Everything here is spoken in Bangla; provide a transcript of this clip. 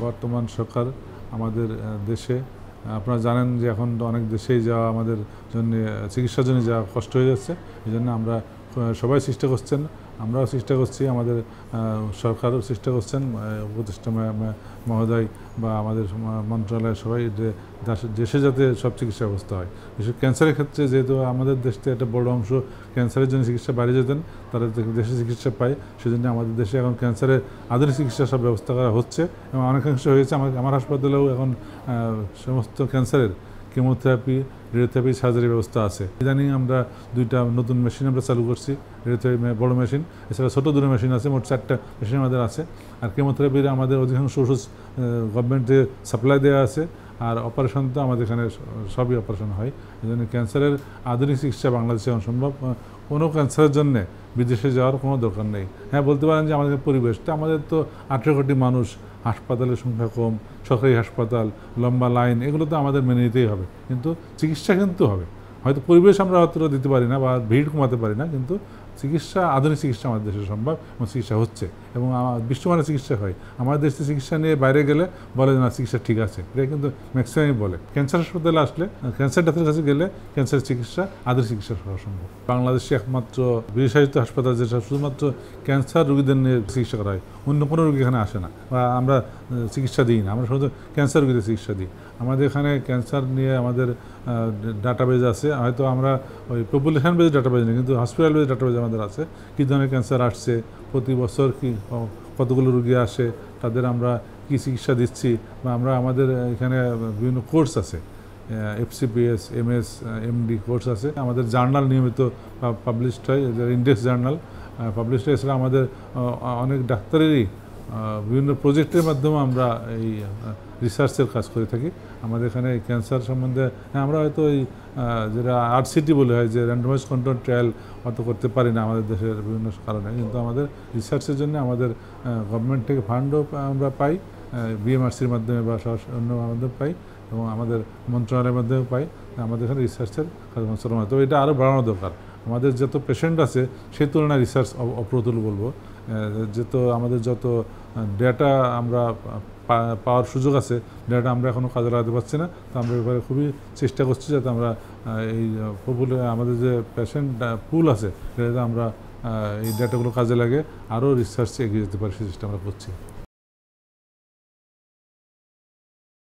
বর্তমান সরকার আমাদের দেশে আপনারা জানেন যে এখন অনেক দেশেই যাওয়া আমাদের জন্য চিকিৎসার জন্য যা কষ্ট হয়ে যাচ্ছে এই জন্য আমরা সবাই চেষ্টা করছেন, আমরাও চেষ্টা করছি, আমাদের সরকারও চেষ্টা করছেন, উপদেষ্টা মহোদয় বা আমাদের মন্ত্রণালয় সবাই দেশে যাতে সব চিকিৎসা ব্যবস্থা হয়। বিশেষ ক্যান্সারের ক্ষেত্রে যেহেতু আমাদের দেশে একটা বড় অংশ ক্যান্সারের জন্য চিকিৎসা বাইরে যেতেন, তারা দেশে চিকিৎসা পায়, সেজন্য আমাদের দেশে এখন ক্যান্সারের আধুনিক চিকিৎসা সব ব্যবস্থা করা হচ্ছে এবং অনেকাংশ হয়েছে। আমার হাসপাতালেও এখন সমস্ত ক্যান্সারের কেমোথেরাপি, রেডিওথেরাপি, সার্জারি ব্যবস্থা আছে। ইদানিং আমরা 2টা নতুন মেশিন আমরা চালু করছি, রেডিওথেরাপি বড় মেশিন, এছাড়া ছোটো 2টো মেশিন আছে, মোট 4টা মেশিন আমাদের আছে। আর কেমোথেরাপির আমাদের অধিকাংশ ওষুধ গভর্নমেন্টে সাপ্লাই দেওয়া আছে, আর অপারেশন তো আমাদের এখানে সবই অপারেশন হয়। এই জন্য ক্যান্সারের আধুনিক চিকিৎসা বাংলাদেশে এখন সম্ভব। কোনো ক্যান্সারের জন্য বিদেশে যাওয়ার কোনো দরকার নেই। হ্যাঁ, বলতে পারেন যে আমাদের পরিবেশটা, আমাদের তো 18 কোটি মানুষ, হাসপাতালের সংখ্যা কম, সরকারি হাসপাতাল, লম্বা লাইন, এগুলো তো আমাদের মেনে নিতেই হবে, কিন্তু চিকিৎসা কিন্তু হবে। হয়তো পরিবেশ আমরা অতটা দিতে পারি না বা ভিড় কমাতে পারি না, কিন্তু চিকিৎসা, আধুনিক চিকিৎসা আমাদের দেশে সম্ভব এবং চিকিৎসা হচ্ছে এবং বিশ্বমানের চিকিৎসা হয়। আমাদের দেশে চিকিৎসা নিয়ে বাইরে গেলে বলে না চিকিৎসা ঠিক আছে, এটা কিন্তু ম্যাক্সিমামই বলে। ক্যান্সার হাসপাতালে আসলে, ক্যান্সার ডাক্তারের কাছে গেলে ক্যান্সার চিকিৎসা, আধুনিক চিকিৎসা হওয়া সম্ভব। বাংলাদেশে একমাত্র বিশেষায়িত হাসপাতাল যেটা শুধুমাত্র ক্যান্সার রোগীদের নিয়ে চিকিৎসা করা হয়, অন্য কোনো রোগী এখানে আসে না বা আমরা চিকিৎসা দিই না, আমরা শুধু ক্যান্সার রোগীদের চিকিৎসা দিই। আমাদের এখানে ক্যান্সার নিয়ে আমাদের ডাটাবেজ আছে, হয়তো আমরা ওই পপুলেশন বেজ ডাটাবেজ নেই, কিন্তু হসপিটাল বেজ ডাটাবেজ আমাদের আছে। কী ধরনের ক্যান্সার আসছে, প্রতি বছর কি কতগুলো রোগী আসে, তাদের আমরা কী চিকিৎসা দিচ্ছি, বা আমরা আমাদের এখানে বিভিন্ন কোর্স আছে, FCPS, MS, MD কোর্স আছে। আমাদের জার্নাল নিয়মিত পাবলিশড হয়, ইন্ডেক্স জার্নাল পাবলিশড হয়। এছাড়া আমাদের অনেক ডাক্তারেরই বিভিন্ন প্রজেক্টের মাধ্যমে আমরা এই রিসার্চের কাজ করে থাকি। আমাদের এখানে ক্যান্সার সম্বন্ধে আমরা হয়তো এই যেটা RCT বলে হয়, যে র্যান্ডমাইজ কন্ট্রোল ট্রায়াল অত করতে পারি না আমাদের দেশের বিভিন্ন কারণে, কিন্তু আমাদের রিসার্চের জন্য আমাদের গভর্নমেন্ট থেকে ফান্ডও আমরা পাই, BMRCর মাধ্যমে বা অন্য মাধ্যমে পাই এবং আমাদের মন্ত্রণালয়ের মাধ্যমে পাই। আমাদের এখানে রিসার্চের কার্যক্রম চলমান, তো এটা আরও বাড়ানো দরকার। আমাদের যত পেশেন্ট আছে সেই তুলনায় রিসার্চ অপ্রতুল বলবো। আমাদের যত ডেটা আমরা পাওয়ার সুযোগ আছে, ডেটা আমরা এখনও কাজে লাগাতে পারছি না। তো আমরা এবারে খুবই চেষ্টা করছি যাতে আমরা এই আমাদের যে পেশেন্ট পুল আছে, যাতে আমরা এই ডেটাগুলো কাজে লাগে আরও রিসার্চে এগিয়ে যেতে পারি, সেই চেষ্টা আমরা করছি।